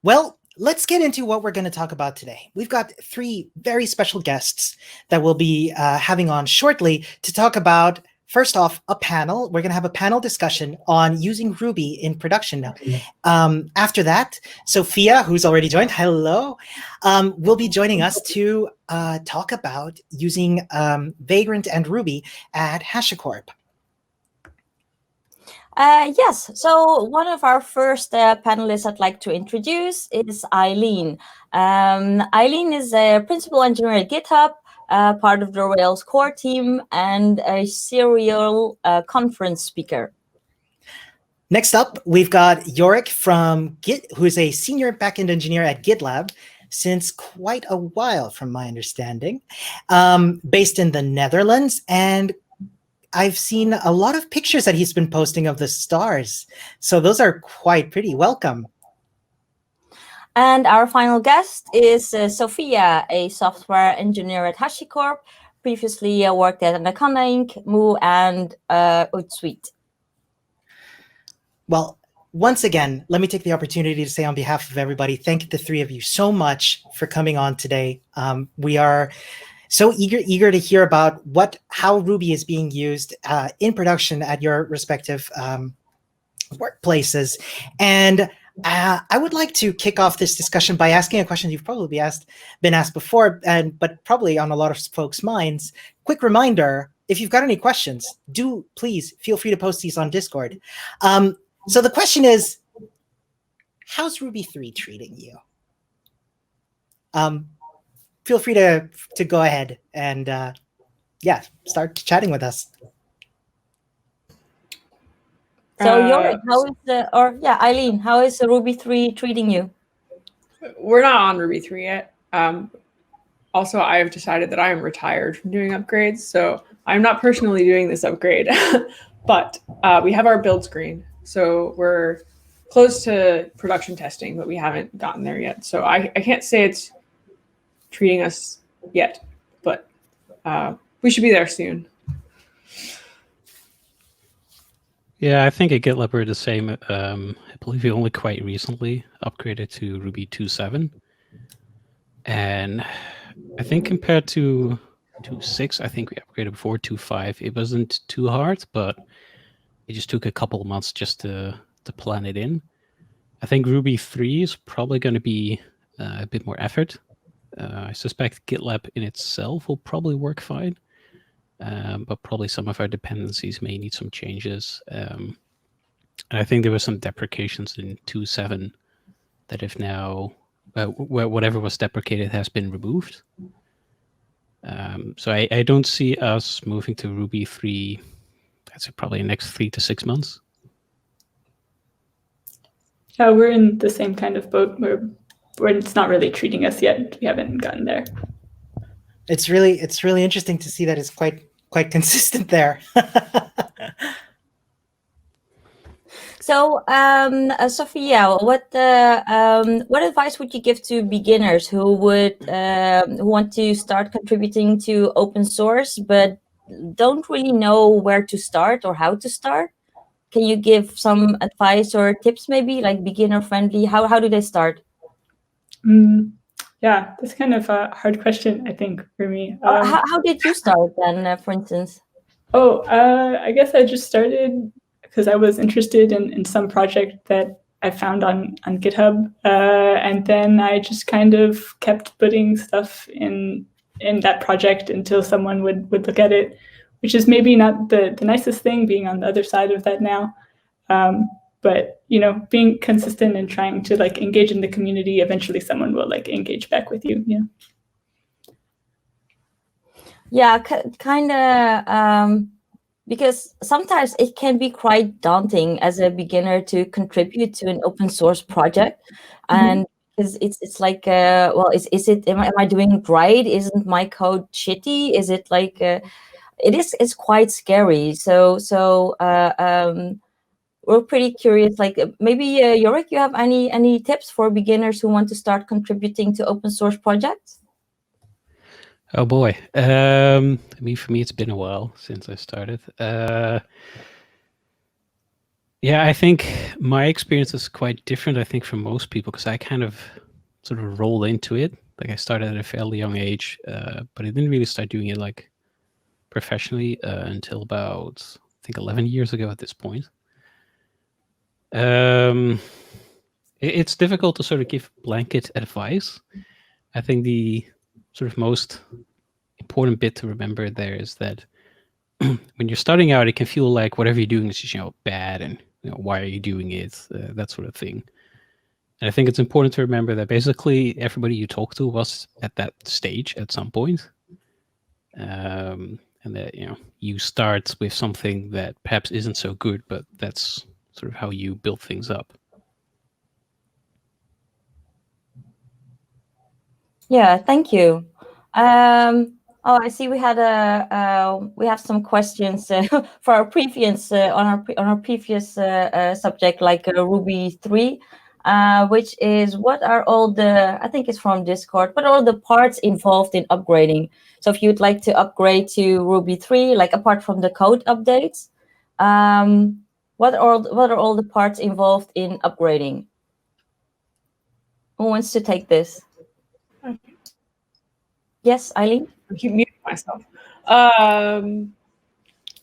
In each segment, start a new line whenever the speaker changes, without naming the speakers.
Well, let's get into what we're going to talk about today. We've got three very special guests that we'll be having on shortly to talk about, first off, a panel. We're going to have a panel discussion on using Ruby in production now. After that, Sophia, who's already joined, hello, will be joining us to talk about using Vagrant and Ruby at HashiCorp.
Yes, so one of our first panelists I'd like to introduce is Eileen. Eileen is a principal engineer at GitHub, part of the Rails core team, and a serial conference speaker.
Next up, we've got Yorick from Git, who is a senior backend engineer at GitLab since quite a while, from my understanding, based in the Netherlands. And I've seen a lot of pictures that he's been posting of the stars. So those are quite pretty. Welcome.
And our final guest is Sophia, a software engineer at HashiCorp, previously worked at Anaconda, Moo, and Hootsuite.
Well, once again, let me take the opportunity to say on behalf of everybody, thank the three of you so much for coming on today. We are so eager to hear about how Ruby is being used in production at your respective workplaces. And I would like to kick off this discussion by asking a question you've probably been asked before, but probably on a lot of folks' minds. Quick reminder, if you've got any questions, do please feel free to post these on Discord. So the question is, how's Ruby 3 treating you? Feel free to go ahead and start chatting with us.
So Yorick, Eileen, how is Ruby 3 treating you?
We're not on Ruby 3 yet. Also, I have decided that I am retired from doing upgrades, so I'm not personally doing this upgrade. But we have our build screen, so we're close to production testing, but we haven't gotten there yet. So I can't say it's treating us yet, but we should be there soon.
Yeah, I think at GitLab we're the same. I believe we only quite recently upgraded to Ruby 2.7. And I think compared to 2.6, I think we upgraded before 2.5. It wasn't too hard, but it just took a couple of months just to plan it in. I think Ruby 3 is probably going to be a bit more effort. I suspect GitLab in itself will probably work fine, but probably some of our dependencies may need some changes. And I think there were some deprecations in 2.7 that if now whatever was deprecated has been removed. So I don't see us moving to Ruby 3. That's probably the next 3 to 6 months.
We're in the same kind of boat where it's not really treating us yet. We haven't gotten there.
It's really interesting to see that it's quite consistent there.
So, Sophia, what advice would you give to beginners who want to start contributing to open source but don't really know where to start or how to start? Can you give some advice or tips, maybe like beginner friendly? How do they start?
Yeah, that's kind of a hard question, I think, for me.
How did you start then, for instance?
I guess I just started because I was interested in some project that I found on GitHub. And then I just kind of kept putting stuff in that project until someone would look at it, which is maybe not the nicest thing, being on the other side of that now. But, being consistent and trying to engage in the community, eventually someone will engage back with you. Yeah.
Yeah, kind of, because sometimes it can be quite daunting as a beginner to contribute to an open source project. And it's like, am I doing it right? Isn't my code shitty? Is it it's quite scary. So we're pretty curious, maybe Yorick, you have any tips for beginners who want to start contributing to open source projects?
Oh boy. For me, it's been a while since I started. Yeah, I think my experience is quite different, I think, from most people, because I kind of sort of rolled into it. Like I started at a fairly young age, but I didn't really start doing it like professionally until about, I think, 11 years ago at this point. It's difficult to sort of give blanket advice. I think the sort of most important bit to remember there is that when you're starting out, it can feel like whatever you're doing is just, bad, and why are you doing it, that sort of thing. And I think it's important to remember that basically everybody you talk to was at that stage at some point. And that, you start with something that perhaps isn't so good, but that's sort of how you build things up.
Yeah, thank you. Oh, I see we had we have some questions for our previous on our previous subject, like Ruby 3, which is what are all the, I think it's from Discord, what are all the parts involved in upgrading? So if you'd like to upgrade to Ruby 3, like apart from the code updates, what are all the parts involved in upgrading? Who wants to take this? Yes, Eileen?
I keep muting myself.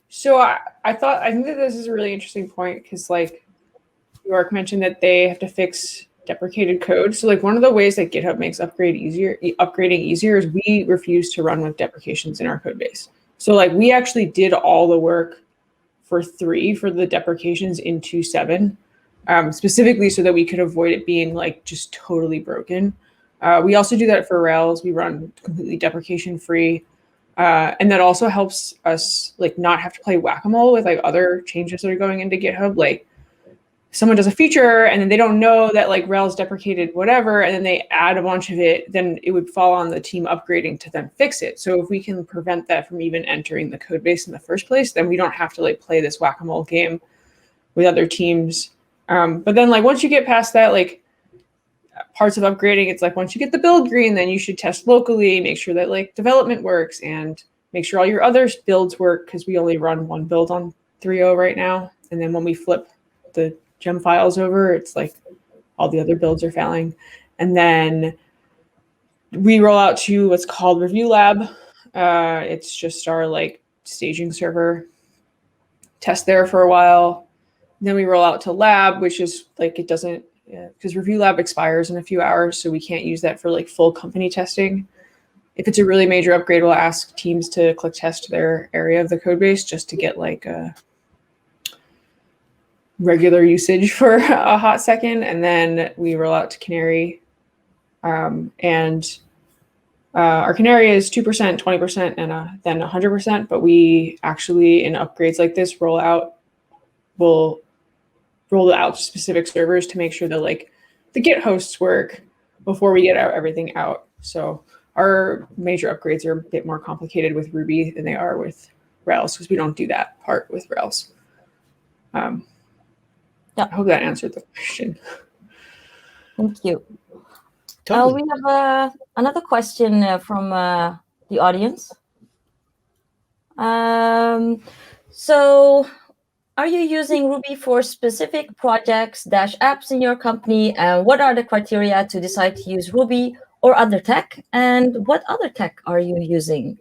So I think that this is a really interesting point, because like York mentioned that they have to fix deprecated code. So like one of the ways that GitHub makes upgrading easier is we refuse to run with deprecations in our code base. So like we actually did all the work for 3 for the deprecations into 7, specifically so that we could avoid it being like just totally broken. We also do that for Rails. We run completely deprecation free. And that also helps us like not have to play whack-a-mole with like other changes that are going into GitHub. Like someone does a feature and then they don't know that like Rails deprecated whatever, and then they add a bunch of it, then it would fall on the team upgrading to then fix it. So if we can prevent that from even entering the code base in the first place, then we don't have to like play this whack-a-mole game with other teams. But then like once you get past that, like parts of upgrading, it's like once you get the build green, then you should test locally, make sure that like development works, and make sure all your other builds work, because we only run one build on 3.0 right now. And then when we flip the gem files over, it's like all the other builds are failing. And then we roll out to what's called Review Lab. It's just our like staging server. Test there for a while. Then we roll out to Lab, which is like it doesn't, because Review Lab expires in a few hours, so we can't use that for like full company testing. If it's a really major upgrade, we'll ask teams to click test their area of the code base just to get like a regular usage for a hot second. And then we roll out to Canary. And our Canary is 2%, 20%, and then 100%. But we actually, in upgrades like this, we'll roll it out to specific servers to make sure that like the Git hosts work before we get everything out. So our major upgrades are a bit more complicated with Ruby than they are with Rails, because we don't do that part with Rails. Yeah. I hope that answered the question.
Thank you.
Totally.
We have another question from the audience. So, are you using Ruby for specific projects - apps in your company? And what are the criteria to decide to use Ruby or other tech? And what other tech are you using?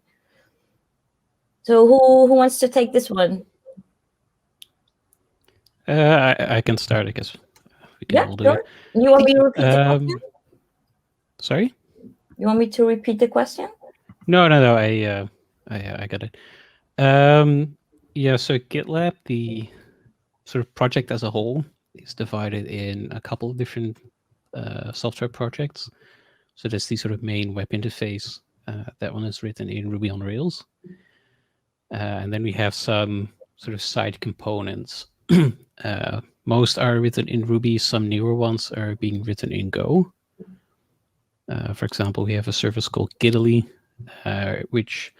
So who wants to take this one?
I can start, I guess. We can all do
sure.
it.
You want me to repeat the question?
Sorry?
You want me to repeat the question?
No. I got it. Yeah. So GitLab, the sort of project as a whole, is divided in a couple of different software projects. So there's the sort of main web interface. That one is written in Ruby on Rails. And then we have some sort of side components. Most are written in Ruby. Some newer ones are being written in Go. For example, we have a service called Gitly, which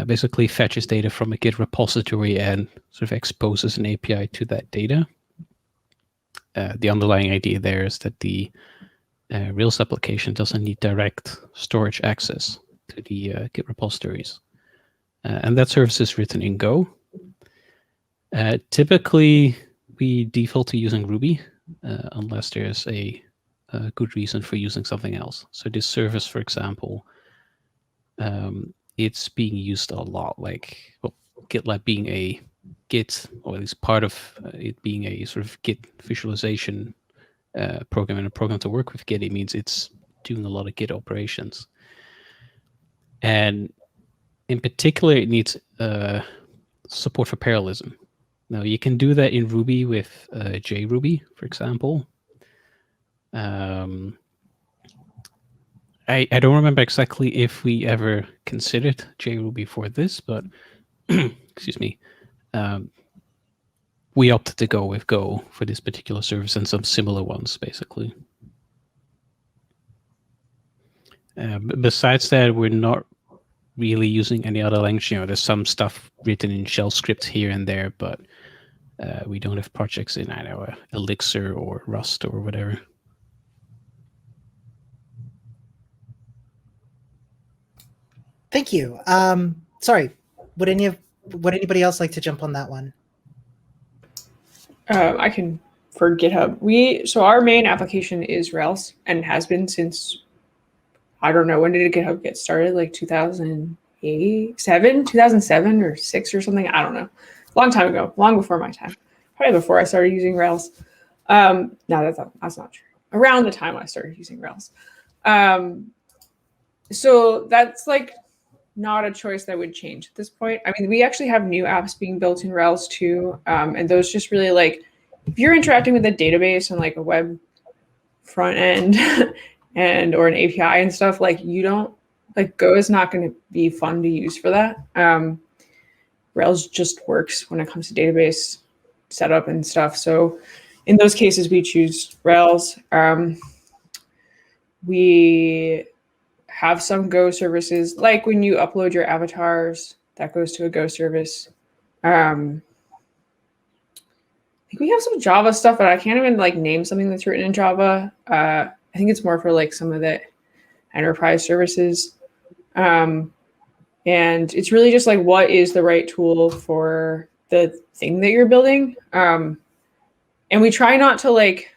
basically fetches data from a Git repository and sort of exposes an API to that data. The underlying idea there is that the Rails application doesn't need direct storage access to the Git repositories. And that service is written in Go. Typically, we default to using Ruby unless there's a good reason for using something else. So this service, for example, it's being used a lot, like GitLab being a Git, or at least part of it being a sort of Git visualization program, and a program to work with Git. It means it's doing a lot of Git operations. And in particular, it needs support for parallelism. Now, you can do that in Ruby with JRuby, for example. I don't remember exactly if we ever considered JRuby for this, but excuse me, we opted to go with Go for this particular service and some similar ones, basically. Besides that, we're not really using any other language. You know, there's some stuff written in shell scripts here and there, but we don't have projects in, I don't know, Elixir or Rust or whatever.
Thank you. Sorry, would anybody else like to jump on that one?
I can, for GitHub. So our main application is Rails and has been since, I don't know, when did GitHub get started? Like 2007 or 6 or something? I don't know. Long time ago, long before my time. Probably before I started using Rails. No, that's not true. Around the time I started using Rails. So that's like not a choice that would change at this point. I mean, we actually have new apps being built in Rails too. And those just really like, if you're interacting with a database and like a web front end or an API and stuff, like Go is not going to be fun to use for that. Rails just works when it comes to database setup and stuff. So in those cases, we choose Rails. We have some Go services, like when you upload your avatars, that goes to a Go service. I think we have some Java stuff, but I can't even like name something that's written in Java. I think it's more for like some of the enterprise services. And it's really just like, what is the right tool for the thing that you're building? And we try not to like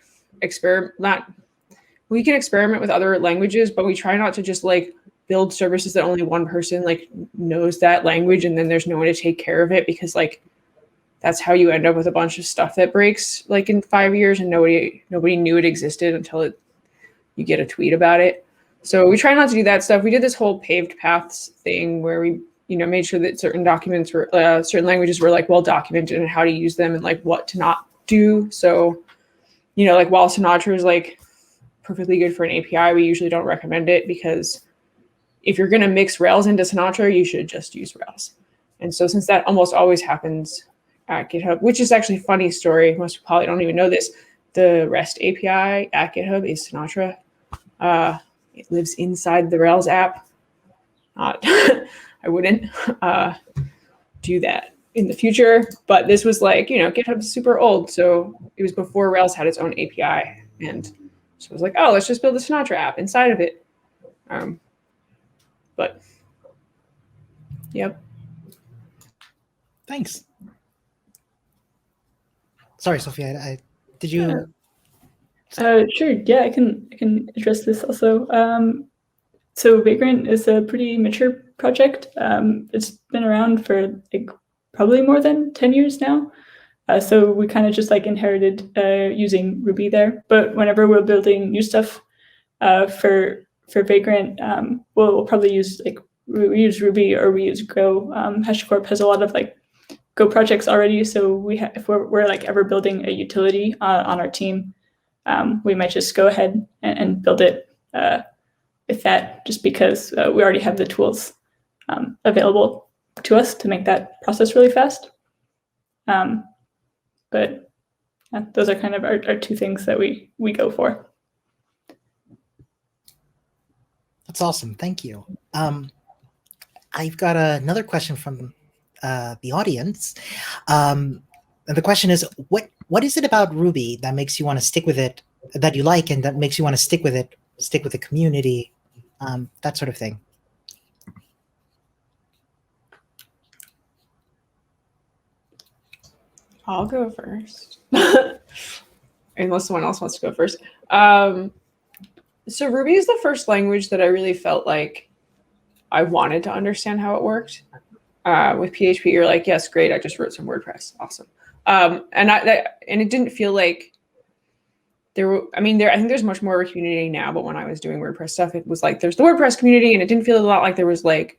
we can experiment with other languages, but we try not to just like build services that only one person like knows that language and then there's no one to take care of it, because like that's how you end up with a bunch of stuff that breaks like in 5 years and nobody knew it existed until you get a tweet about it. So we try not to do that stuff. We did this whole paved paths thing where we, made sure that certain documents were, certain languages were like well documented and how to use them and like what to not do. So, like while Sinatra is like perfectly good for an API, we usually don't recommend it, because if you're going to mix Rails into Sinatra, you should just use Rails. And so since that almost always happens at GitHub, which is actually a funny story, most people probably don't even know this, the REST API at GitHub is Sinatra. It lives inside the Rails app. I wouldn't do that in the future, but this was like, GitHub's super old, so it was before Rails had its own API, and so I was like, oh, let's just build a Sinatra app inside of it. But yep.
Thanks. Sorry, Sophia. Did you?
Sure. Yeah, I can address this also. So Vagrant is a pretty mature project. It's been around for like probably more than 10 years now. So we kind of just like inherited using Ruby there. But whenever we're building new stuff for Vagrant, we'll probably use we use Ruby or we use Go. HashiCorp has a lot of like Go projects already. So if we're like ever building a utility on our team, we might just go ahead and build it with that, just because we already have the tools available to us to make that process really fast. But those are kind of our two things that we go for.
That's awesome. Thank you. I've got another question from the audience. And the question is, what is it about Ruby that makes you want to stick with it, that you like, and that makes you want to stick with the community, that sort of thing?
I'll go first. Unless someone else wants to go first. So Ruby is the first language that I really felt like I wanted to understand how it worked. With PHP, you're like, yes, great. I just wrote some WordPress. Awesome. And it didn't feel like I think there's much more of a community now, but when I was doing WordPress stuff, it was like, there's the WordPress community, and it didn't feel a lot like there was like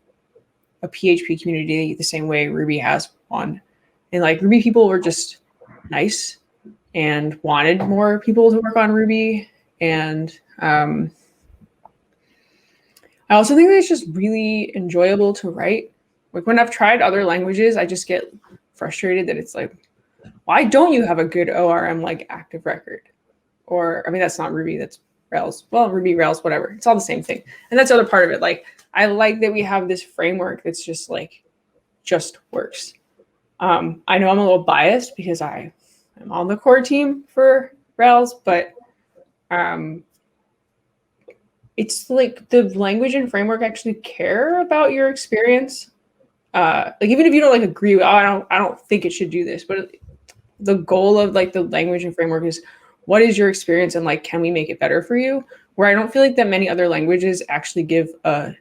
a PHP community the same way Ruby has one. And like Ruby people were just nice and wanted more people to work on Ruby. And I also think that it's just really enjoyable to write. Like when I've tried other languages, I just get frustrated that it's like, why don't you have a good ORM like active record? Or, I mean, that's not Ruby, that's Rails. Well, Ruby, Rails, whatever. It's all the same thing. And that's the other part of it. Like, I like that we have this framework that's just like, just works. I know I'm a little biased because I'm on the core team for Rails, but it's like the language and framework actually care about your experience. Like even if you don't like agree with, I don't think it should do this, but the goal of like the language and framework is, what is your experience and like, can we make it better for you? Where I don't feel like that many other languages actually give a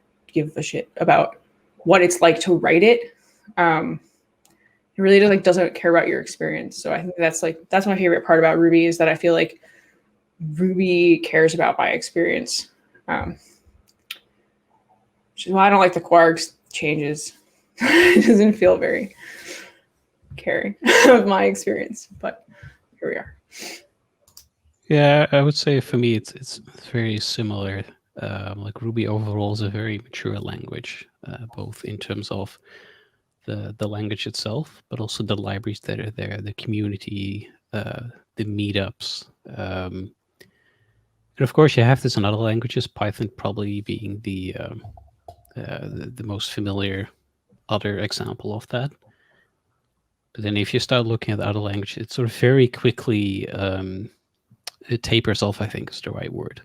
shit about what it's like to write it. It really doesn't care about your experience. So I think that's my favorite part about Ruby, is that I feel like Ruby cares about my experience. Which is why I don't like the Quarks changes. It doesn't feel very caring of my experience, but here we are.
Yeah, I would say for me it's very similar. Like Ruby overall is a very mature language, both in terms of the language itself, but also the libraries that are there, the community, the meetups. And of course, you have this in other languages, Python probably being the most familiar other example of that. But then if you start looking at other languages, it sort of very quickly it tapers off, I think is the right word.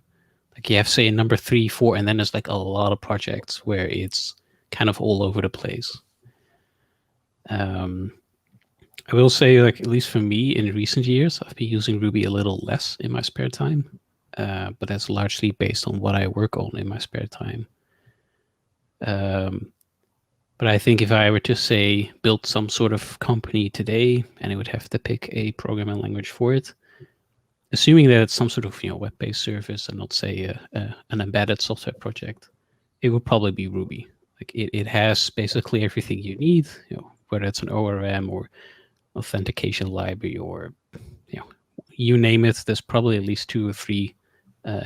Like you have, say, number 3, 4, and then there's like a lot of projects where it's kind of all over the place. I will say, like, at least for me in recent years, I've been using Ruby a little less in my spare time, but that's largely based on what I work on in my spare time. But I think if I were to, say, build some sort of company today, and I would have to pick a programming language for it, assuming that it's some sort of web-based service and not, say, an embedded software project, it would probably be Ruby. Like it has basically everything you need, whether it's an ORM or authentication library or you name it. There's probably at least 2 or 3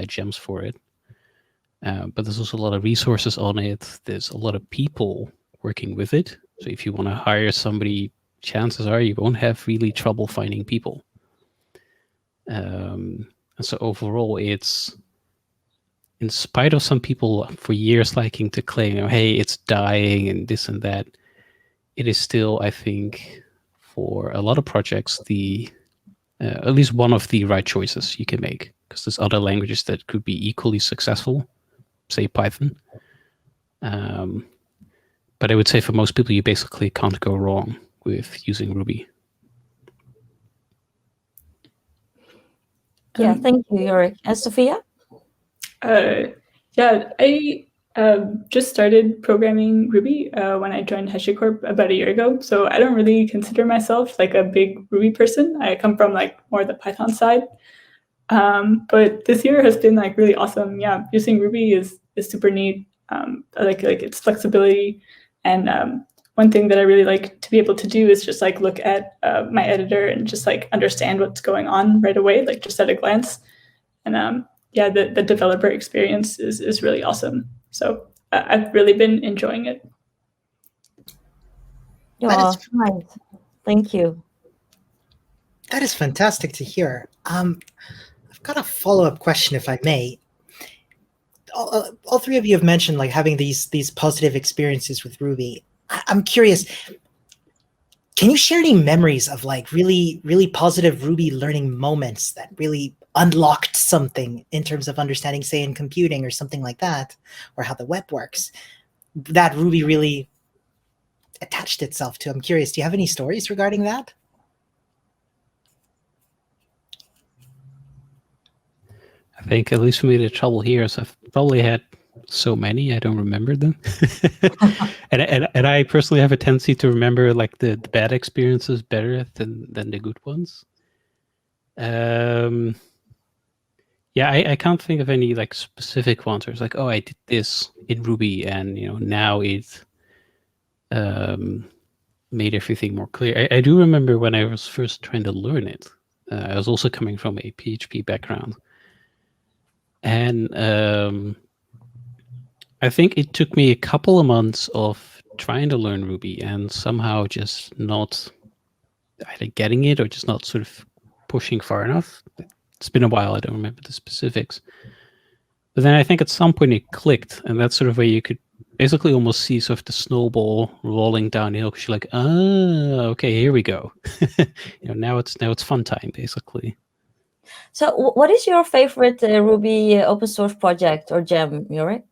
gems for it. But there's also a lot of resources on it. There's a lot of people working with it. So if you want to hire somebody, chances are you won't have really trouble finding people. And so overall, it's, in spite of some people for years liking to claim, hey, it's dying and this and that, it is still, I think, for a lot of projects, at least one of the right choices you can make, because there's other languages that could be equally successful, say Python. But I would say for most people, you basically can't go wrong with using Ruby.
Yeah, thank you, Yorick. Sophia?
Yeah, I just started programming Ruby when I joined HashiCorp about a year ago. So I don't really consider myself like a big Ruby person. I come from like more the Python side. But this year has been like really awesome. Yeah, using Ruby is super neat. I like its flexibility. And one thing that I really like to be able to do is just like look at my editor and just like understand what's going on right away, like just at a glance. And yeah, the developer experience is really awesome. So I've really been enjoying it.
Yeah, nice. Thank you.
That is fantastic to hear. I've got a follow-up question, if I may. All 3 of you have mentioned like having these positive experiences with Ruby. I'm curious, can you share any memories of like really, really positive Ruby learning moments that really unlocked something in terms of understanding, say, in computing or something like that, or how the web works, that Ruby really attached itself to? I'm curious, do you have any stories regarding that?
think, at least for me, the trouble here is I've probably had so many I don't remember them, and I personally have a tendency to remember like the bad experiences better than the good ones. Yeah, I can't think of any like specific ones where it's like, oh, I did this in Ruby, and now it made everything more clear. I do remember when I was first trying to learn it. I was also coming from a PHP background, and I think it took me a couple of months of trying to learn Ruby and somehow just not either getting it or just not sort of pushing far enough. It's been a while, I don't remember the specifics. But then I think at some point it clicked, and that's sort of where you could basically almost see sort of the snowball rolling downhill, because you're like, okay, here we go. Now it's fun time, basically.
So what is your favorite Ruby open source project or gem, Yuri?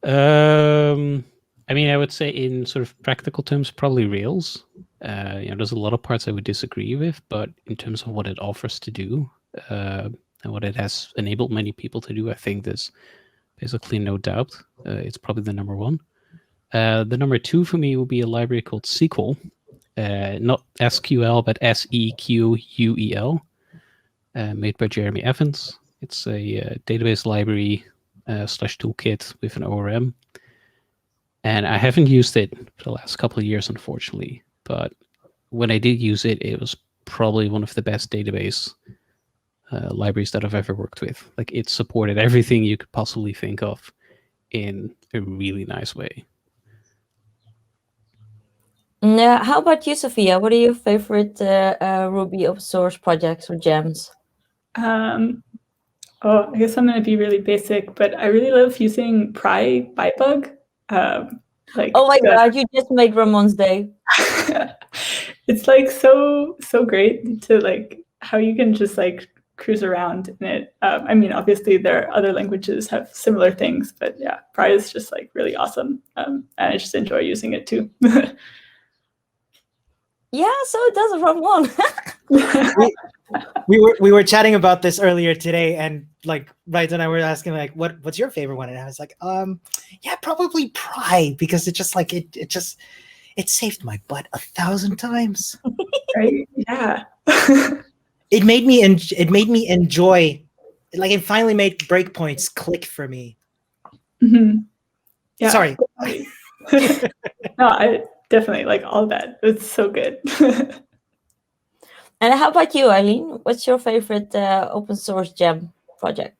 I mean, I would say in sort of practical terms, probably Rails. There's a lot of parts I would disagree with, but in terms of what it offers to do and what it has enabled many people to do, I think there's basically no doubt. It's probably the number one. The number two for me will be a library called SQL, not SQL, but SEQUEL, made by Jeremy Evans. It's a database library / toolkit with an ORM. And I haven't used it for the last couple of years, unfortunately. But when I did use it, it was probably one of the best database libraries that I've ever worked with. Like, it supported everything you could possibly think of in a really nice way.
How about you, Sophia? What are your favorite Ruby open source projects or gems?
I guess I'm going to be really basic, but I really love using pry bybug.
Oh my god, you just made Ramon's day.
It's like so great to like how you can just like cruise around in it. I mean, obviously there are other languages have similar things, but yeah, pry is just like really awesome, and I just enjoy using it too.
Yeah, so does Ramon.
we were chatting about this earlier today, and like Right and I were asking like, what's your favorite one? And I was like, yeah, probably pry, because it just like it saved my butt 1,000 times.
Right? Yeah.
It made me enjoy, like, it finally made breakpoints click for me.
Mm-hmm. Yeah.
Sorry.
No, I definitely like all that. It's so good.
And how about you, Eileen? What's your favorite open source gem project?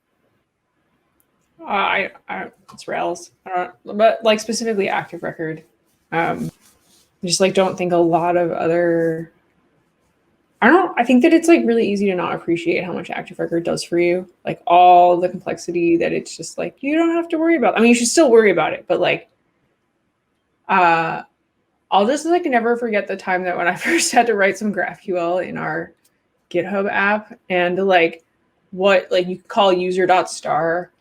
It's Rails. But like specifically Active Record. I just like don't think a lot of other. I think that it's like really easy to not appreciate how much Active Record does for you. Like all the complexity that it's just like you don't have to worry about. I mean, you should still worry about it, but like, I'll just like never forget the time that when I first had to write some GraphQL in our GitHub app, and like what like you call user.star,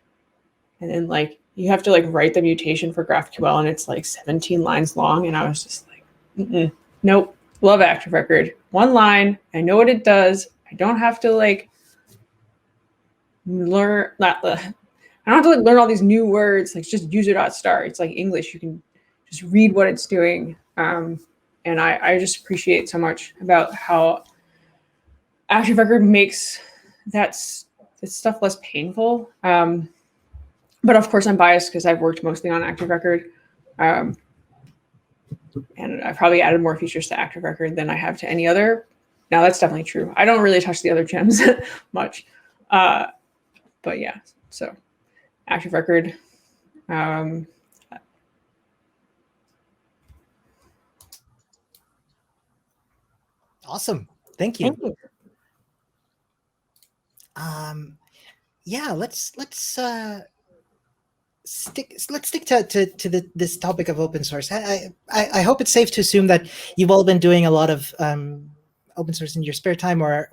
and then like you have to like write the mutation for GraphQL, and it's like 17 lines long, and I was just like, nope. Love Active Record. One line. I know what it does. I don't have to like learn. I don't have to like learn all these new words. Like just user.star. It's like English. You can just read what it's doing. And I just appreciate so much about how Active Record makes that stuff less painful. But of course, I'm biased because I've worked mostly on Active Record. And I've probably added more features to Active Record than I have to any other. Now, that's definitely true. I don't really touch the other gems much. But yeah, so Active Record.
Awesome. Thank you.
Thank you.
Yeah, let's stick to this topic of open source. I hope it's safe to assume that you've all been doing a lot of open source in your spare time or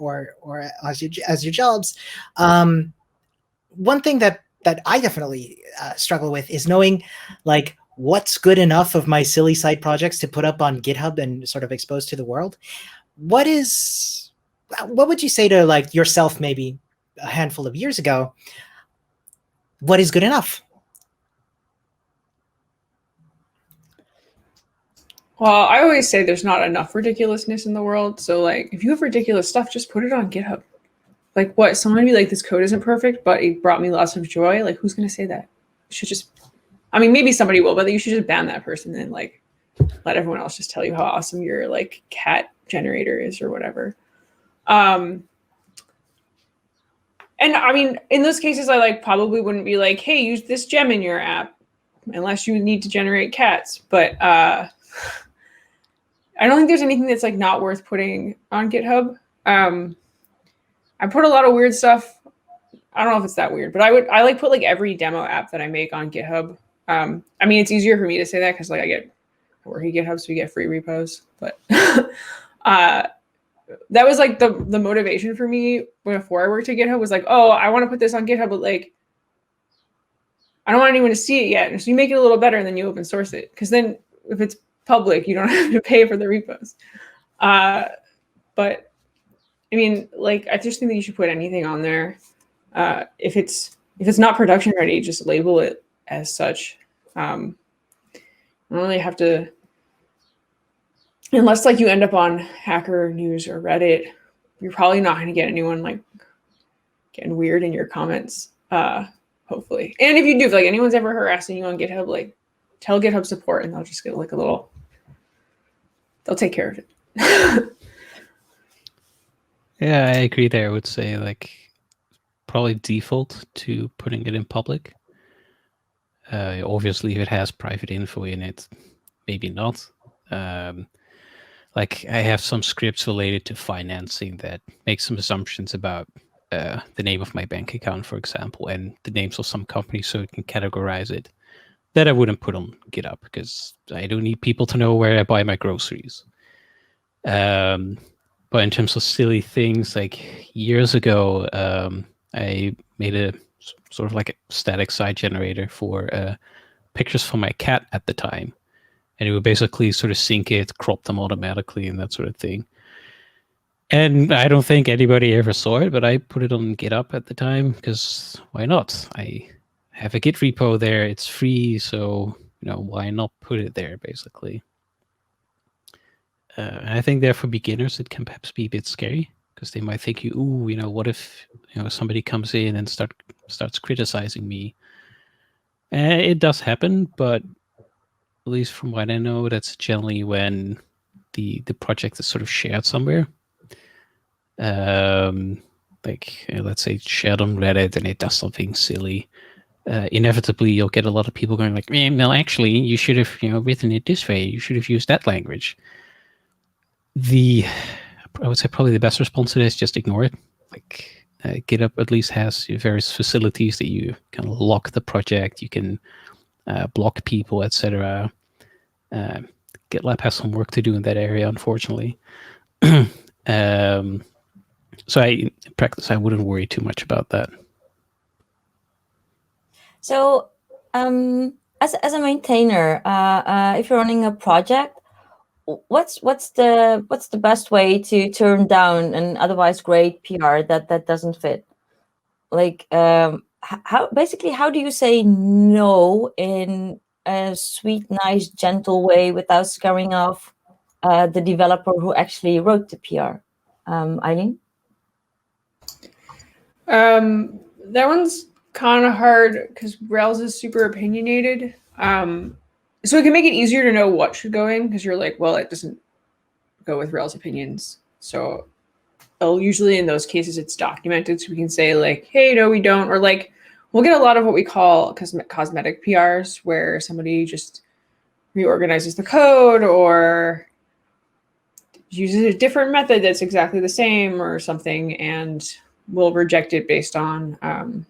as your jobs. One thing that I definitely struggle with is knowing like what's good enough of my silly side projects to put up on GitHub and sort of expose to the world. What would you say to like yourself maybe a handful of years ago. What is good enough?
Well, I always say there's not enough ridiculousness in the world. So like, if you have ridiculous stuff, just put it on GitHub. Like what? Someone be like, this code isn't perfect, but it brought me lots of joy. Like, who's going to say that? You should just, I mean, maybe somebody will, but you should just ban that person and like let everyone else just tell you how awesome your like cat generator is or whatever. And I mean, in those cases, I like probably wouldn't be like, hey, use this gem in your app unless you need to generate cats. But I don't think there's anything that's like not worth putting on GitHub. I put a lot of weird stuff. I don't know if it's that weird, but I like put like every demo app that I make on GitHub. I mean, it's easier for me to say that because like I work at GitHub, so we get free repos. But that was like the motivation for me before I worked at GitHub was like, oh, I want to put this on GitHub, but like I don't want anyone to see it yet. And so you make it a little better and then you open source it. Because then if it's public, you don't have to pay for the repos. But I mean, like, I just think that you should put anything on there. If it's not production ready, just label it as such. You don't really have to, unless like you end up on Hacker News or Reddit, you're probably not going to get anyone like getting weird in your comments. Hopefully. And if you do, if like anyone's ever harassing you on GitHub, like tell GitHub support and they'll just get like they'll take care of it.
Yeah, I agree there. I would say like probably default to putting it in public. Obviously, if it has private info in it, maybe not. Like I have some scripts related to financing that make some assumptions about the name of my bank account, for example, and the names of some companies so it can categorize it. That I wouldn't put on GitHub because I don't need people to know where I buy my groceries. But in terms of silly things, like years ago, I made a sort of like a static site generator for pictures for my cat at the time. And it would basically sort of sync it, crop them automatically and that sort of thing. And I don't think anybody ever saw it, but I put it on GitHub at the time because why not? I have a Git repo there. It's free. So, why not put it there, basically? I think there for beginners, it can perhaps be a bit scary because they might think what if somebody comes in and starts criticizing me? It does happen, but at least from what I know, that's generally when the project is sort of shared somewhere. Like let's say it's shared on Reddit and it does something silly. Inevitably, you'll get a lot of people going like, "No, actually, you should have written it this way. You should have used that language." I would say probably the best response to this is just ignore it. Like GitHub at least has various facilities that you can lock the project, you can block people, etc. GitLab has some work to do in that area, unfortunately. So in practice, I wouldn't worry too much about that.
So as a maintainer, if you're running a project, what's the best way to turn down an otherwise great PR that doesn't fit? Like how do you say no in a sweet, nice, gentle way without scaring off the developer who actually wrote the PR? Eileen?
That one's kind of hard because Rails is super opinionated. So it can make it easier to know what should go in because you're like, well, it doesn't go with Rails opinions. So usually in those cases, it's documented. So we can say like, hey, no, we don't. Or like, we'll get a lot of what we call cosmetic PRs where somebody just reorganizes the code or uses a different method that's exactly the same or something. And we'll reject it based on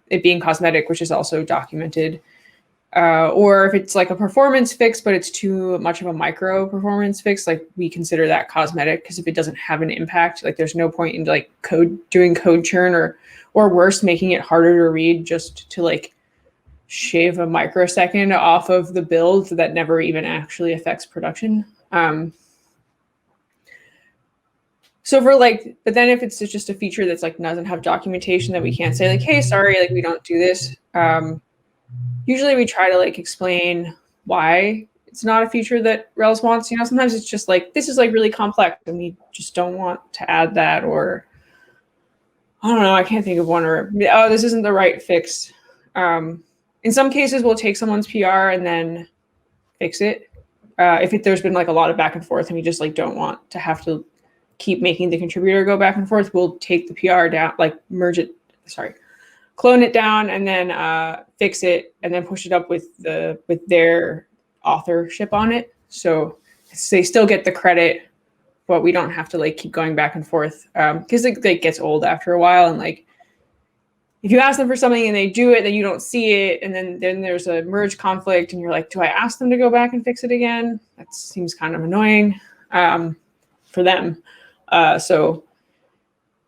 it being cosmetic, which is also documented. Or if it's like a performance fix, but it's too much of a micro performance fix, like we consider that cosmetic because if it doesn't have an impact, like there's no point in like doing code churn or worse, making it harder to read just to like shave a microsecond off of the build that never even actually affects production. So for like, but then if it's just a feature that's like doesn't have documentation that we can't say like, hey, sorry, like we don't do this. Usually we try to like explain why it's not a feature that Rails wants. Sometimes it's just like, this is like really complex and we just don't want to add that, or I don't know, I can't think of one, or oh, this isn't the right fix. In some cases, we'll take someone's PR and then fix it. If there's been like a lot of back and forth and we just like don't want to have to keep making the contributor go back and forth, we'll take the PR down, like clone it down and then fix it and then push it up with their authorship on it. So they still get the credit, but we don't have to like keep going back and forth because it gets old after a while. And like, if you ask them for something and they do it, then you don't see it. And then there's a merge conflict and you're like, do I ask them to go back and fix it again? That seems kind of annoying for them. So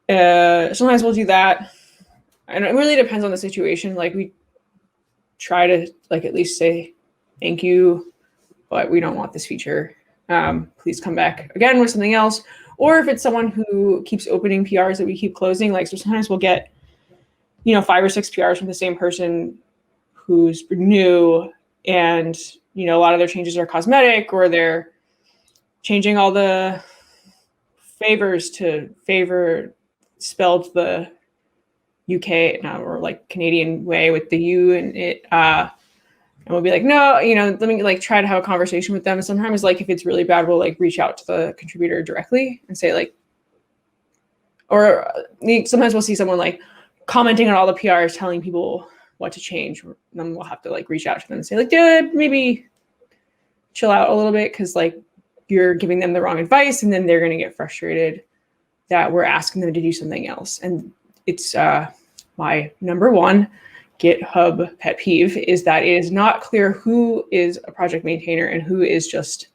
sometimes we'll do that. And it really depends on the situation. Like we try to like at least say, thank you, but we don't want this feature. Please come back again with something else. Or if it's someone who keeps opening PRs that we keep closing, like so sometimes we'll get 5 or 6 PRs from the same person who's new, and a lot of their changes are cosmetic, or they're changing all the favors to favor spelled the UK or like Canadian way with the U in it. And we'll be like, no, let me like try to have a conversation with them. And sometimes like if it's really bad, we'll like reach out to the contributor directly and say like, or sometimes we'll see someone like commenting on all the PRs, telling people what to change. And then we'll have to like reach out to them and say like, dude, maybe chill out a little bit, because like you're giving them the wrong advice, and then they're going to get frustrated that we're asking them to do something else. And it's my number one GitHub pet peeve is that it is not clear who is a project maintainer and who is just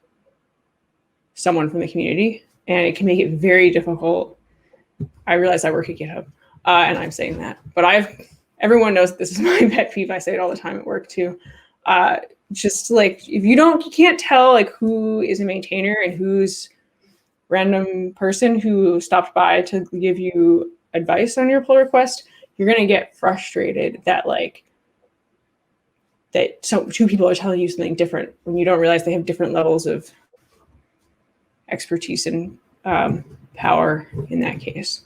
someone from the community. And it can make it very difficult. I realize I work at GitHub. And I'm saying that, but everyone knows that this is my pet peeve. I say it all the time at work too. Just like, if you can't tell like who is a maintainer and who's random person who stopped by to give you advice on your pull request, you're going to get frustrated that two people are telling you something different when you don't realize they have different levels of expertise and power in that case.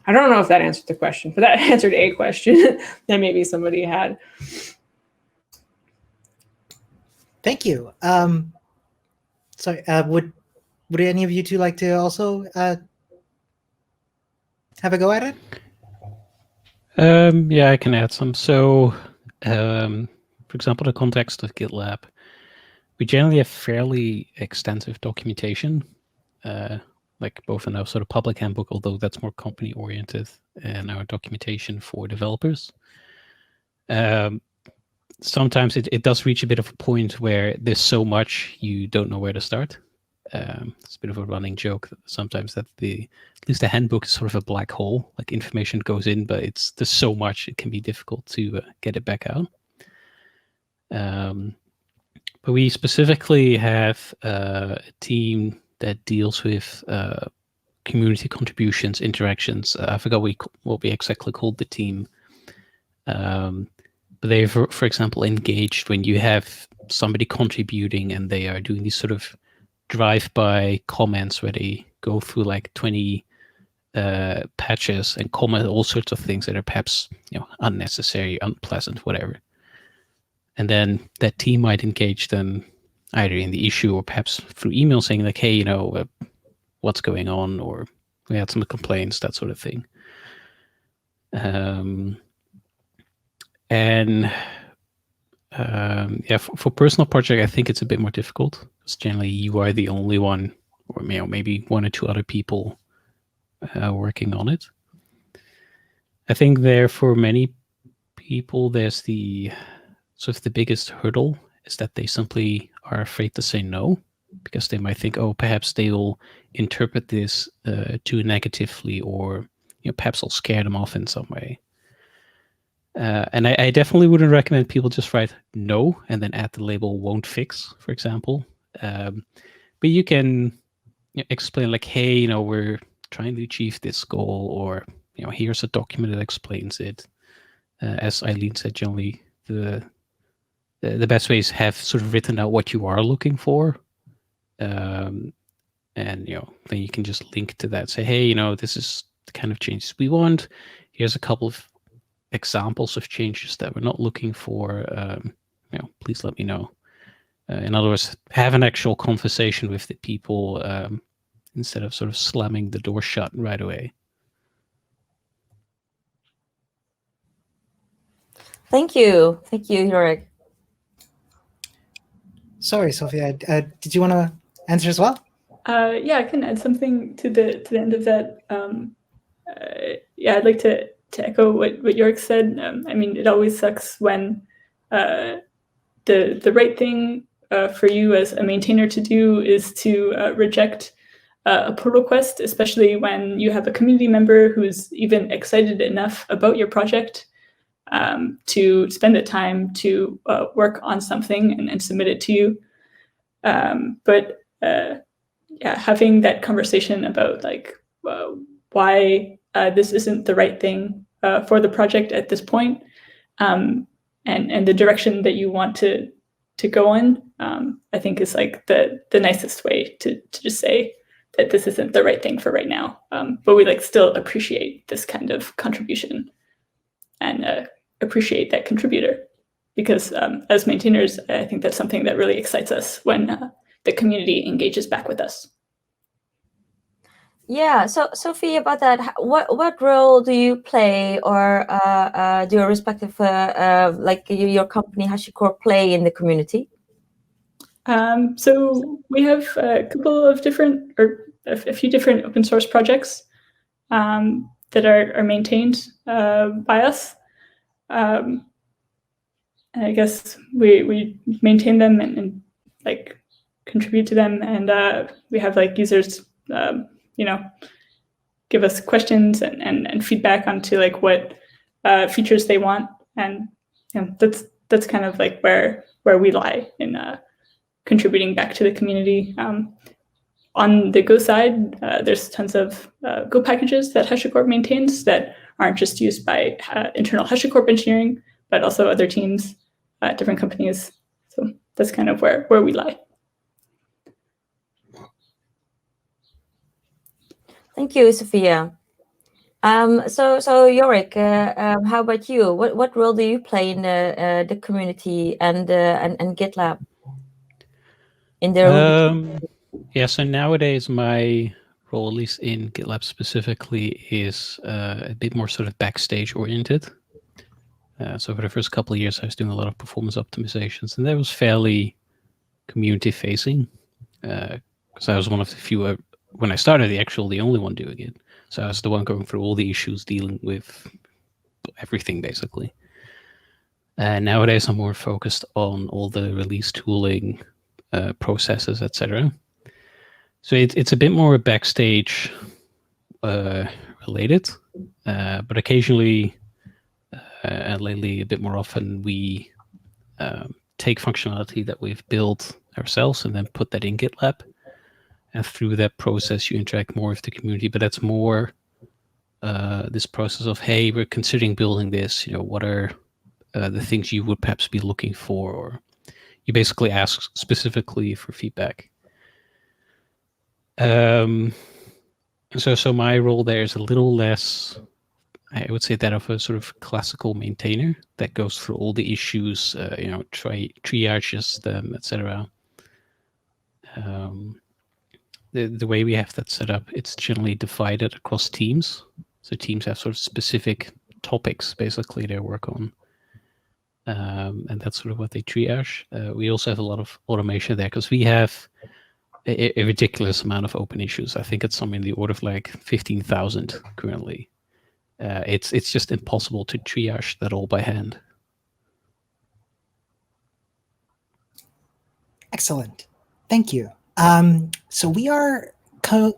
I don't know if that answered the question, but that answered a question that maybe somebody had.
Thank you. Sorry, would any of you two like to also have a go at it?
Yeah, I can add some. So, for example, the context of GitLab, we generally have fairly extensive documentation. Like both in our sort of public handbook, although that's more company oriented, and our documentation for developers. Sometimes it does reach a bit of a point where there's so much you don't know where to start. It's a bit of a running joke that sometimes that at least the handbook is sort of a black hole. Like information goes in, but there's so much it can be difficult to get it back out. But we specifically have a team that deals with community contributions, interactions. I forgot what we exactly called the team. But they, for example, engaged when you have somebody contributing and they are doing these sort of drive-by comments where they go through like 20 patches and comment all sorts of things that are perhaps unnecessary, unpleasant, whatever. And then that team might engage them either in the issue or perhaps through email saying like, hey, what's going on, or we had some complaints, that sort of thing. For personal project, I think it's a bit more difficult because generally you are the only one, or maybe 1 or 2 other people working on it. I think for many people, there's the biggest hurdle is that they simply are afraid to say no, because they might think, oh, perhaps they will interpret this too negatively, or perhaps I'll scare them off in some way. And I definitely wouldn't recommend people just write no and then add the label won't fix, for example. But you can explain like, hey, we're trying to achieve this goal, or here's a document that explains it. As Eileen said, generally the best way is have sort of written out what you are looking for, and then you can just link to that. Say, hey, this is the kind of changes we want. Here's a couple of examples of changes that we're not looking for. Please let me know. In other words, have an actual conversation with the people instead of sort of slamming the door shut right away.
Thank you, Yorick.
Sorry, Sophia. Did you want to answer as well?
Yeah, I can add something to the end of that. Yeah, I'd like to echo what Yorick said. I mean, it always sucks when the right thing for you as a maintainer to do is to reject a pull request, especially when you have a community member who's even excited enough about your project to spend the time to work on something and submit it to you. But yeah, having that conversation about like why this isn't the right thing for the project at this point, and the direction that you want to go in, I think is like the nicest way to just say that this isn't the right thing for right now. But we like still appreciate this kind of contribution and appreciate that contributor, because as maintainers, I think that's something that really excites us when the community engages back with us.
Yeah, so Sophie, about that, what role do you play, or do your respective like your company HashiCorp play in the community?
So we have a couple of different, or a few different open source projects that are maintained by us. And I guess we maintain them and like contribute to them, and we have like users give us questions and feedback onto like what features they want, and that's kind of like where we lie in contributing back to the community. On the Go side, there's tons of Go packages that HashiCorp maintains that aren't just used by internal HashiCorp engineering, but also other teams at different companies. So that's kind of where we lie.
Thank you, Sophia. So Yorick, how about you? What role do you play in the community and GitLab? In the
yeah, so nowadays my role, at least in GitLab specifically, is a bit more sort of backstage oriented. So for the first couple of years, I was doing a lot of performance optimizations, and that was fairly community facing, because I was one of the few, when I started, the only one doing it. So I was the one going through all the issues, dealing with everything basically. And nowadays I'm more focused on all the release tooling, processes, etc. So it's a bit more backstage related, but occasionally and lately a bit more often we take functionality that we've built ourselves and then put that in GitLab. And through that process, you interact more with the community. But that's more this process of, hey, we're considering building this. What are the things you would perhaps be looking for? Or you basically ask specifically for feedback. So my role there is a little less, I would say, that of a sort of classical maintainer that goes through all the issues, triages them, etc. The way we have that set up, it's generally divided across teams. So teams have sort of specific topics, basically, they work on. And that's sort of what they triage. We also have a lot of automation there because we have a ridiculous amount of open issues. I think it's something in the order of like 15,000 currently. It's just impossible to triage that all by hand.
Excellent. Thank you. So we are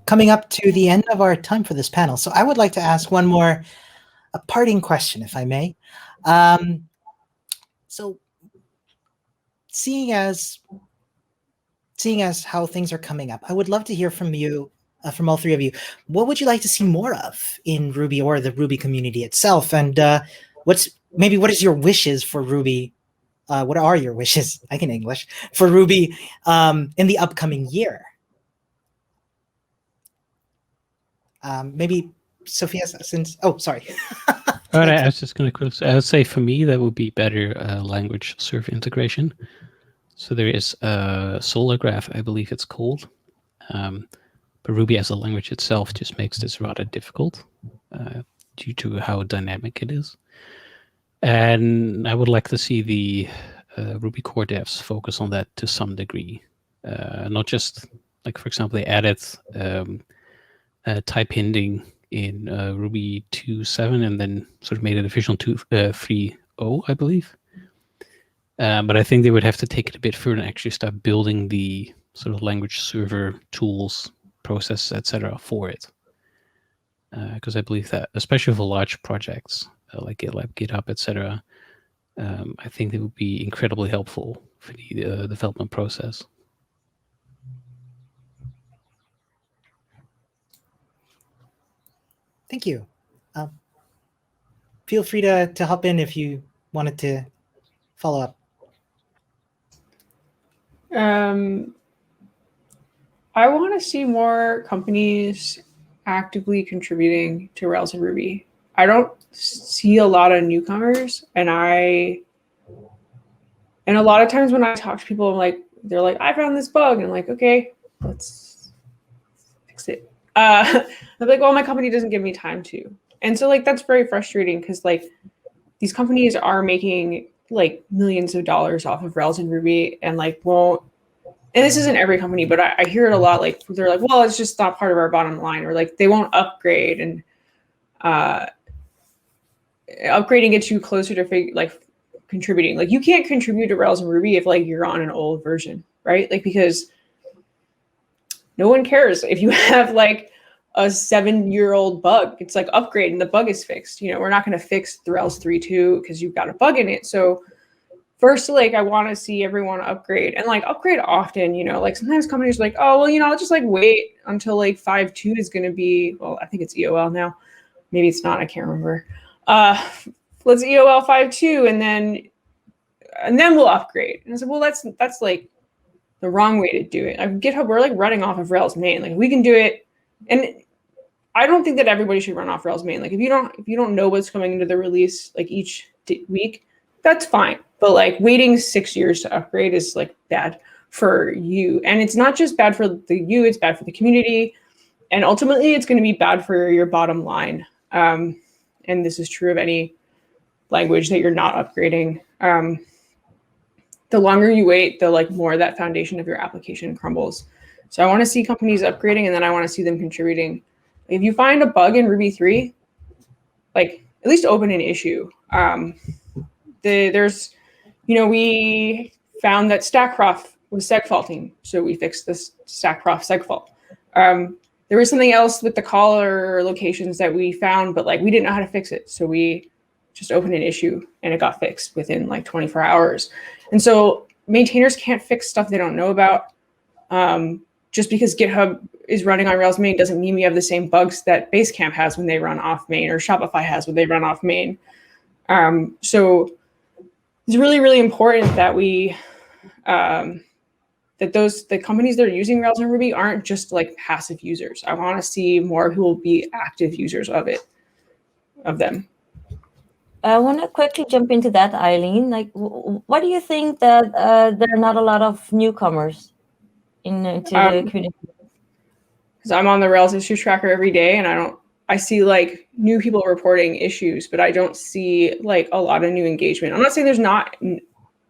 coming up to the end of our time for this panel. So I would like to ask one more, a parting question, if I may. So seeing as seeing as how things are coming up, I would love to hear from you, from all three of you. What would you like to see more of in Ruby or the Ruby community itself? And what is your wishes for Ruby? What are your wishes? I can English for Ruby in the upcoming year. Maybe Sophia, since sorry.
All right, I was just going to close. I would say for me that would be better language server integration. So there is Solar Graph, I believe it's called, but Ruby as a language itself just makes this rather difficult due to how dynamic it is. And I would like to see the Ruby core devs focus on that to some degree, not just like, for example, they added type hinting in Ruby 2.7 and then sort of made it official 3.0, I believe. But I think they would have to take it a bit further and actually start building the sort of language server tools, processes, etc. for it. Because I believe that, especially for large projects like GitLab, GitHub, etc., I think they would be incredibly helpful for the development process.
Thank you. Feel free to hop in if you wanted to follow up.
I want to see more companies actively contributing to Rails and Ruby. I don't see a lot of newcomers, and a lot of times when I talk to people, I'm like, they're like, I found this bug, and I'm like, okay, let's fix it. I'm like, well, my company doesn't give me time to, and so like that's very frustrating because like these companies are making like millions of dollars off of Rails and Ruby, and like won't. And this isn't every company, but I hear it a lot. Like they're like, well, it's just not part of our bottom line, or like they won't upgrade, and upgrading gets you closer to like contributing. Like you can't contribute to Rails and Ruby if like you're on an old version, right? Like because no one cares if you have like a 7-year-old bug. It's like upgrade and the bug is fixed. You know, we're not going to fix the Rails 3.2 because you've got a bug in it. So first, like I want to see everyone upgrade and like upgrade often. You know, like sometimes companies are like, oh well, you know, I'll just like wait until like 5.2 is going to be. Well, I think it's EOL now. Maybe it's not. I can't remember. Let's EOL 5.2 and then we'll upgrade. And I said, well, that's like the wrong way to do it. Like GitHub, we're like running off of Rails main. Like we can do it, and I don't think that everybody should run off Rails main. Like if you don't know what's coming into the release like each week, that's fine. But like waiting 6 years to upgrade is like bad for you, and it's not just bad for you. It's bad for the community, and ultimately it's going to be bad for your bottom line. And this is true of any language that you're not upgrading. The longer you wait, the like more that foundation of your application crumbles. So I want to see companies upgrading, and then I want to see them contributing. If you find a bug in Ruby 3, like at least open an issue. There's, you know, we found that Stackprof was segfaulting, so we fixed this Stackprof segfault. There was something else with the caller locations that we found, but like we didn't know how to fix it, so we just opened an issue and it got fixed within like 24 hours. And so maintainers can't fix stuff they don't know about. Just because GitHub is running on Rails main doesn't mean we have the same bugs that Basecamp has when they run off main or Shopify has when they run off main. So it's really, really important that we, the companies that are using Rails and Ruby aren't just like passive users. I want to see more who will be active users of them.
I want to quickly jump into that, Eileen. Like, what do you think that there are not a lot of newcomers into the community?
Because I'm on the Rails issue tracker every day, and I see like new people reporting issues, but I don't see like a lot of new engagement. I'm not saying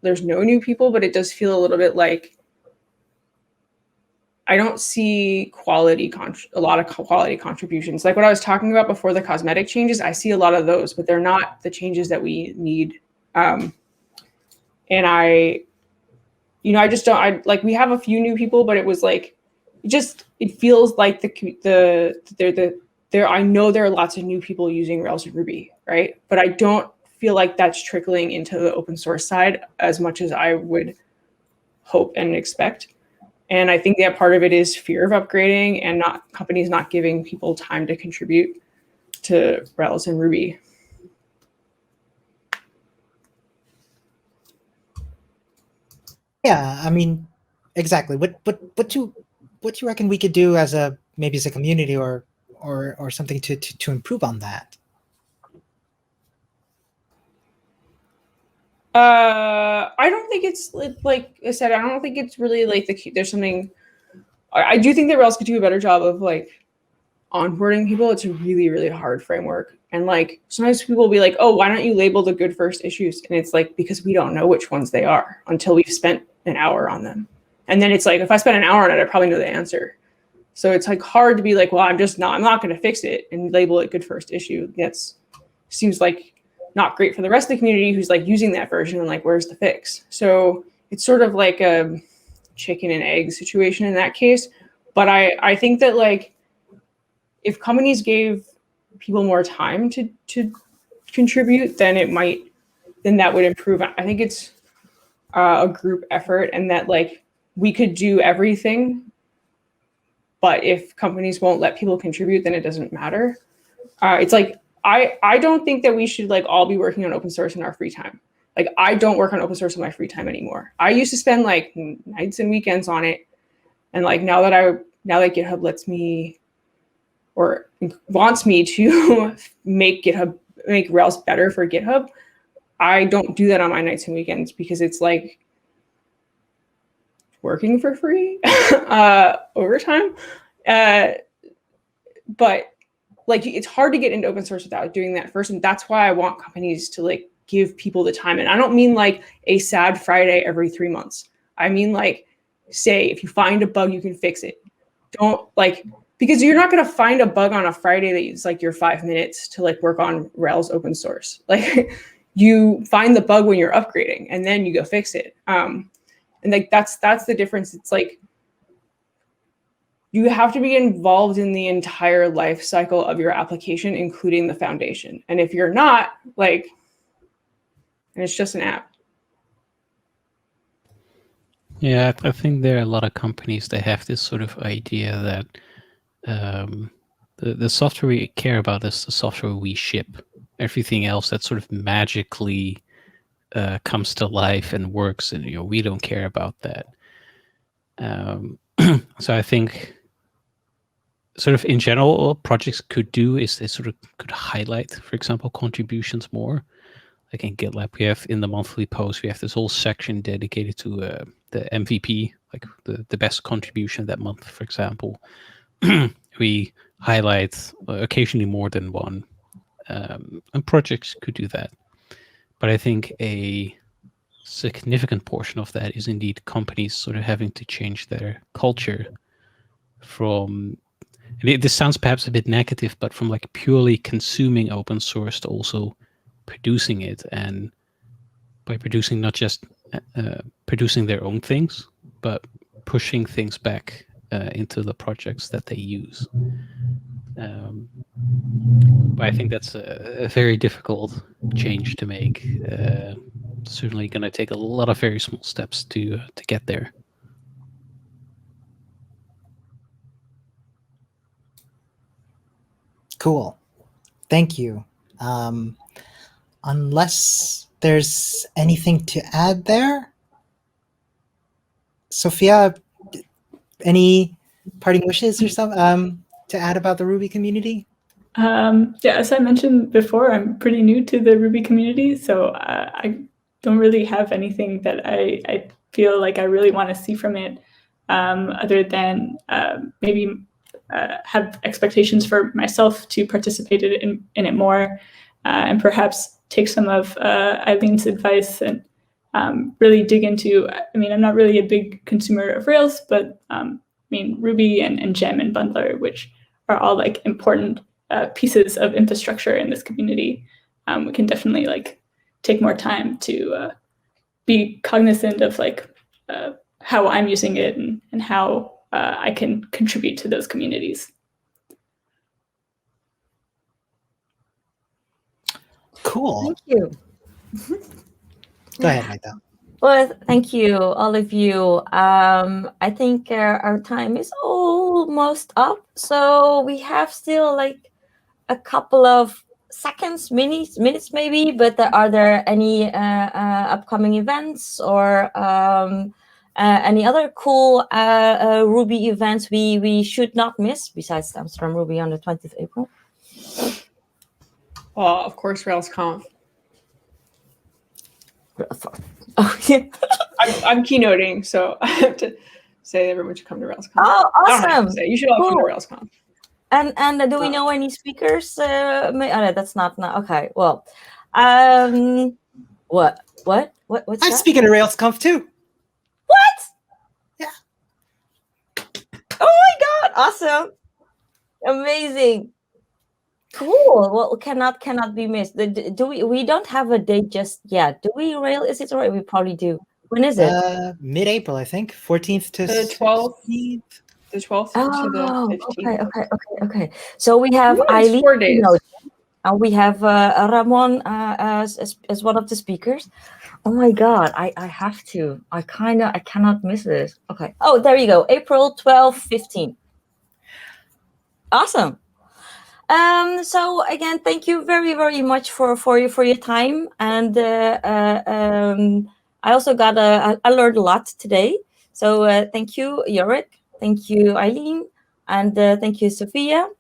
there's no new people, but it does feel a little bit like I don't see a lot of quality contributions. Like what I was talking about before, the cosmetic changes, I see a lot of those, but they're not the changes that we need. And I just don't, like we have a few new people, but it was like, it feels like I know there are lots of new people using Rails and Ruby, right? But I don't feel like that's trickling into the open source side as much as I would hope and expect. And I think that part of it is fear of upgrading and companies not giving people time to contribute to Rails and Ruby.
Yeah, I mean, exactly. What you reckon we could do as maybe as a community or something to improve on that?
I don't think it's like I said. I don't think it's really like there's something. I do think that Rails could do a better job of like onboarding people. It's a really, really hard framework, and like sometimes people will be like, "Oh, why don't you label the good first issues?" And it's like because we don't know which ones they are until we've spent an hour on them, and then it's like if I spent an hour on it, I probably know the answer. So it's like hard to be like, "Well, I'm not going to fix it and label it good first issue." That's seems like not great for the rest of the community who's like using that version and like, where's the fix? So it's sort of like a chicken and egg situation in that case. But I think that like if companies gave people more time to contribute, then that would improve. I think it's a group effort and that like we could do everything, but if companies won't let people contribute, then it doesn't matter. It's like, I don't think that we should like all be working on open source in our free time. Like I don't work on open source in my free time anymore. I used to spend like nights and weekends on it. And like now that GitHub lets me or wants me to make Rails better for GitHub, I don't do that on my nights and weekends because it's like working for free overtime. But like it's hard to get into open source without doing that first. And that's why I want companies to like give people the time. And I don't mean like a sad Friday every 3 months. I mean like, say if you find a bug, you can fix it. Don't like, because you're not going to find a bug on a Friday that is like your 5 minutes to like work on Rails open source. Like you find the bug when you're upgrading and then you go fix it. And like, that's the difference. It's like, you have to be involved in the entire life cycle of your application, including the foundation. And if you're not, like, and it's just an app.
Yeah, I think there are a lot of companies that have this sort of idea that the software we care about is the software we ship. Everything else that sort of magically comes to life and works, and we don't care about that. So I think sort of in general, all projects could do is they sort of could highlight, for example, contributions more. Like in GitLab, we have in the monthly post, we have this whole section dedicated to the MVP, like the best contribution that month, for example. We highlight occasionally more than one, and projects could do that. But I think a significant portion of that is indeed companies sort of having to change their culture from, and this sounds perhaps a bit negative, but from like purely consuming open source to also producing it, and by producing not just producing their own things, but pushing things back into the projects that they use. But I think that's a very difficult change to make. Certainly going to take a lot of very small steps to get there.
Cool. Thank you. Unless there's anything to add there, Sophia, any parting wishes or something to add about the Ruby community?
Yeah, as I mentioned before, I'm pretty new to the Ruby community, so I don't really have anything that I feel like I really want to see from it, other than maybe have expectations for myself to participate in it more, and perhaps take some of Eileen's advice and really dig into. I mean, I'm not really a big consumer of Rails, but I mean Ruby and Gem and Bundler, which are all like important pieces of infrastructure in this community. We can definitely like take more time to be cognizant of like how I'm using it and how I can contribute to those communities.
Cool.
Thank you.
Go ahead, Magda.
Well, thank you, all of you. I think our time is almost up, so we have still like a couple of seconds, minutes maybe. But are there any upcoming events or any other cool Ruby events we should not miss besides Amsterdam Ruby on the 20th of April?
Well, of course, RailsConf.
Oh yeah.
I'm keynoting, so I have to say everyone should come to RailsConf.
Oh,
I don't have
awesome!
to say. You should all come to
Cool.
RailsConf.
And do we know any speakers? Oh, no, that's not okay. Well, what's
I'm
that?
speaking to RailsConf too.
What?
Yeah.
Oh my God! Awesome! Amazing! Cool. Well, cannot be missed. Do we don't have a date just yet? Do we? Is it right? We probably do. When is it?
Mid-April, I think. 14th to
The 12th.
16th.
The 12th to the 15th.
Okay. So we have
It's
Eileen,
4 days.
and we have Ramon as one of the speakers. Oh my God, I have to. I cannot miss this. Okay. Oh, there you go. April 12, 15. Awesome. So again, thank you very much for your time, and I also I learned a lot today. So thank you, Yorick. Thank you, Eileen, and thank you, Sophia.